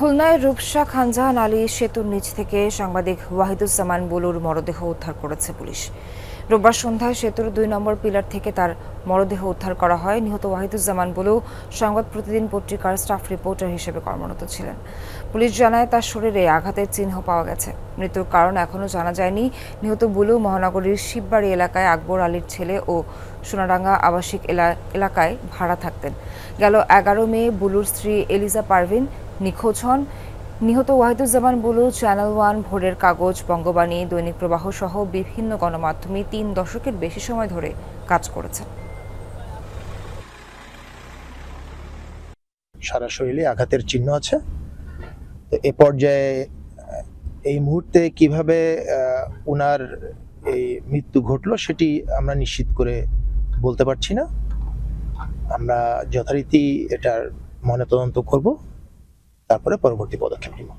খুলনায় রূপসা খানজাহান আলী সেতুর নিচ থেকে সাংবাদিক ওয়াহিদুজ্জামান বুলুর মরদেহ উদ্ধার করেছে পুলিশ। রোববার সন্ধ্যায় সেতুর ২ নম্বর পিলার থেকে তার মরদেহ উদ্ধার করা হয়। নিহত ওয়াহিদুজ্জামান বুলু সংবাদ প্রতিদিন পত্রিকার স্টাফ রিপোর্টার হিসেবে কর্মরত ছিলেন। পুলিশ জানায় তার শরীরে আঘাতের চিহ্ন পাওয়া গেছে। মৃত্যুর কারণ এখনও জানা যায়নি। নিহত বুলু মহানগরীর শিববাড়ি এলাকায় আকবর আলীর ছেলে ও সোনাডাঙ্গা আবাসিক এলাকায় ভাড়া থাকতেন। গেল ১১ মে বুলুর স্ত্রী এলিজা পারভিন নিখোঁজ হন। নিহত ওয়াহিদুজ্জামান বুলু চ্যানেল ওয়ান, ভোরের কাগজ, বঙ্গবাণী, দৈনিক প্রবাহ সহ বিভিন্ন গণমাধ্যমে ৩ দশকের বেশি সময় ধরে কাজ করেছেন। সারা শরীরে আঘাতের চিহ্ন আছে। তো এ পর্যায়ে এই মুহূর্তে কিভাবে ওনার এই মৃত্যু ঘটলো সেটি আমরা নিশ্চিত করে বলতে পারছি না। আমরা যথারীতি এটার ময়নাতদন্ত করব, তারপরে পরবর্তী পদক্ষেপ নিব।